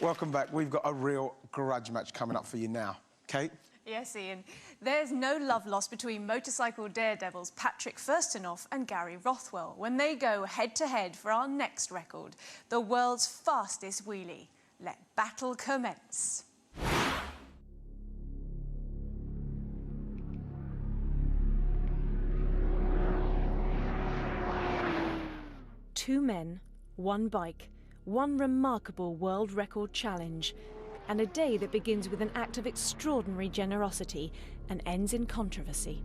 Welcome back. We've got a real grudge match coming up for you now. Kate? Yes, Ian. There's no love lost between motorcycle daredevils Patrik Fürstenhoff and Gary Rothwell when they go head-to-head for our next record, the world's fastest wheelie. Let battle commence. Two men, one bike, one remarkable world record challenge, and a day that begins with an act of extraordinary generosity and ends in controversy.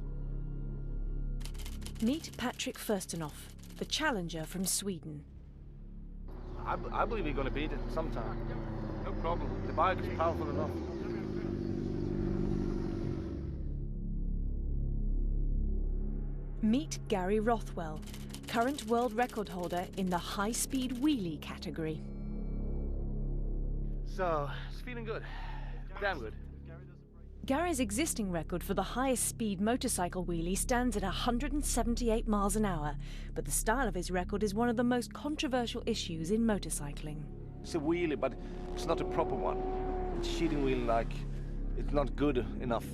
Meet Patrik Fürstenhoff, the challenger from Sweden. I believe he's going to beat it sometime. No problem. The bike is powerful enough. Meet Gary Rothwell, current world record holder in the high-speed wheelie category. So, it's feeling good. Damn good. Gary's existing record for the highest speed motorcycle wheelie stands at 178 miles an hour, but the style of his record is one of the most controversial issues in motorcycling. It's a wheelie, but it's not a proper one. It's cheating wheelie, like, it's not good enough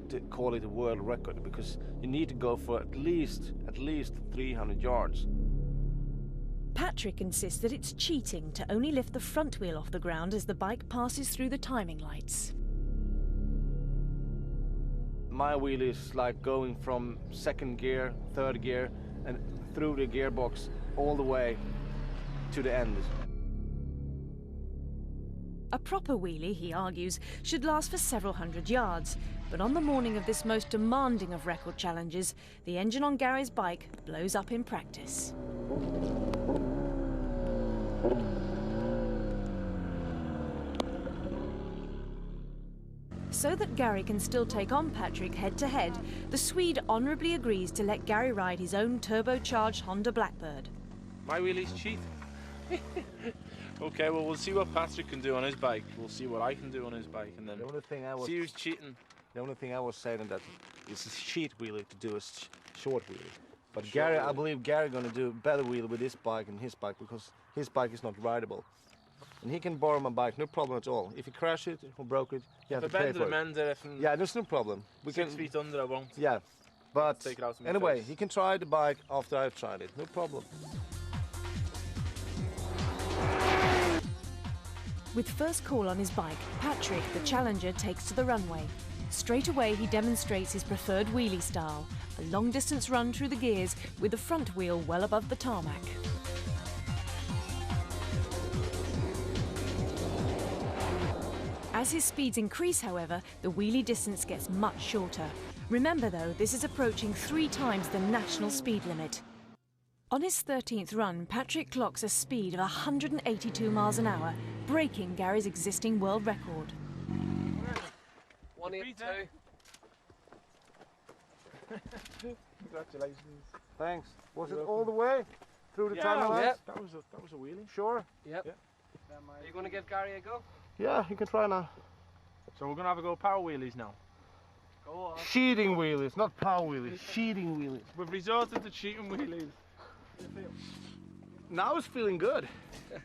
to call it a world record, because you need to go for at least 300 yards. Patrik insists that it's cheating to only lift the front wheel off the ground as the bike passes through the timing lights. My wheelie is like going from second gear, third gear, and through the gearbox all the way to the end. A proper wheelie, he argues, should last for several hundred yards. But on the morning of this most demanding of record challenges, the engine on Gary's bike blows up in practice. So that Gary can still take on Patrik head-to-head, the Swede honourably agrees to let Gary ride his own turbocharged Honda Blackbird. My wheelie's cheat. Okay, well, we'll see what Patrik can do on his bike. We'll see what I can do on his bike, and then see who's cheating. The only thing I was saying that it's a cheat wheelie to do a short wheelie. But Gary, I believe Gary gonna do a better wheelie with his bike and his bike, because his bike is not rideable. And he can borrow my bike, no problem at all. If he crash it or broke it, you have to pay for it. Yeah, there's no problem. We 6 feet under, I won't. Yeah, but take it out of my anyway, face. he can try the bike after I've tried it, no problem. With first call on his bike, Patrik, the challenger, takes to the runway. Straight away, he demonstrates his preferred wheelie style, a long-distance run through the gears with the front wheel well above the tarmac. As his speeds increase, however, the wheelie distance gets much shorter. Remember, though, this is approaching 3 times the national speed limit. On his 13th run, Patrik clocks a speed of 182 miles an hour, breaking Gary's existing world record. 182. Congratulations. Thanks. Was it all the way through the timing lights? Yep. That was a wheelie. Sure? Yep. Are you going to give Gary a go? Yeah, you can try now. So we're going to have a go at power wheelies now. Go on. Cheating wheelies, not power wheelies. Cheating wheelies. We've resorted to cheating wheelies. Now it's feeling good.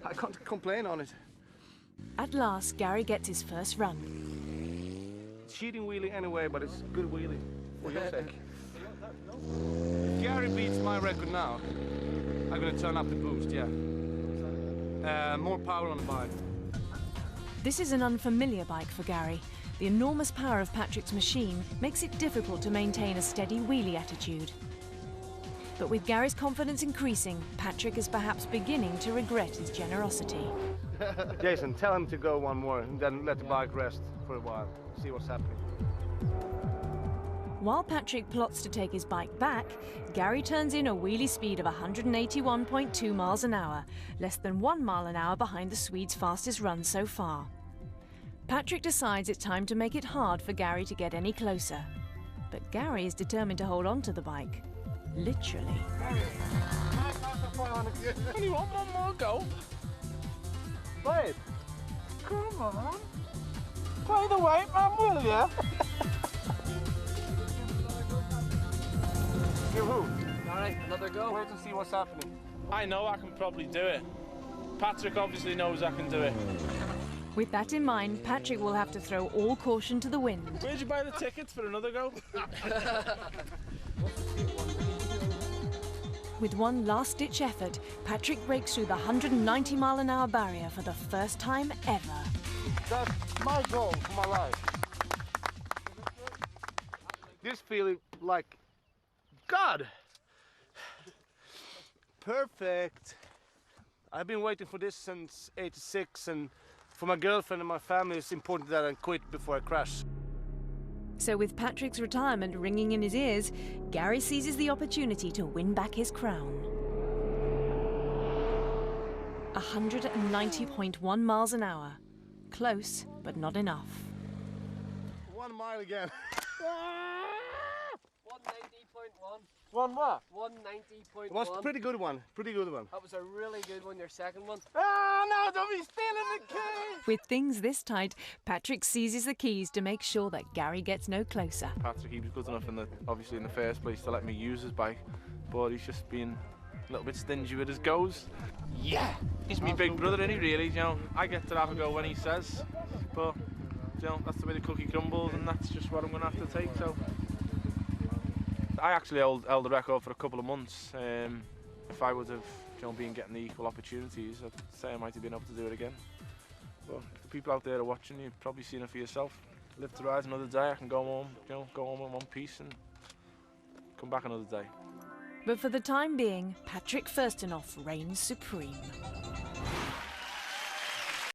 I can't complain on it. At last, Gary gets his first run. Cheating wheelie anyway, but it's a good wheelie for your sake. If Gary beats my record now, I'm going to turn up the boost, yeah. More power on the bike. This is an unfamiliar bike for Gary. The enormous power of Patrik's machine makes it difficult to maintain a steady wheelie attitude. But with Gary's confidence increasing, Patrik is perhaps beginning to regret his generosity. Jason, tell him to go one more and then let the bike rest for a while. See what's happening. While Patrik plots to take his bike back, Gary turns in a wheelie speed of 181.2 miles an hour, less than 1 mile an hour behind the Swede's fastest run so far. Patrik decides it's time to make it hard for Gary to get any closer. But Gary is determined to hold on to the bike. Literally. Only one more go. Babe, Come on. Play the weight, man, will ya? give who? Alright, another go. Wait and see what's happening. I know I can probably do it. Patrik obviously knows I can do it. With that in mind, Patrik will have to throw all caution to the wind. Where'd you buy the tickets for another go? With one last-ditch effort, Patrik breaks through the 190-mile-an-hour barrier for the first time ever. That's my goal for my life. This feeling like God. Perfect. I've been waiting for this since '86, and for my girlfriend and my family, it's important that I quit before I crash. So with Patrik's retirement ringing in his ears, Gary seizes the opportunity to win back his crown. 190.1 miles an hour. Close, but not enough. 1 mile again. 190.1. One what? 190.1. It was a pretty good one. Pretty good one. That was a really good one, your second one. Ah, no, don't be stealing the key! With things this tight, Patrik seizes the keys to make sure that Gary gets no closer. Patrik, he was good enough obviously in the first place to let me use his bike, but he's just been a little bit stingy with his goes. Yeah! He's my big brother, isn't he, really? You know, I get to have a go when he says, but, you know, that's the way the cookie crumbles, and that's just what I'm going to have to take, so. I actually held the record for a couple of months. If I would have, you know, been getting the equal opportunities, I'd say I might have been able to do it again. But if the people out there are watching, you've probably seen it for yourself. Live to rise another day. I can go home, you know, go home in one piece and come back another day. But for the time being, Patrik Fürstenhoff reigns supreme.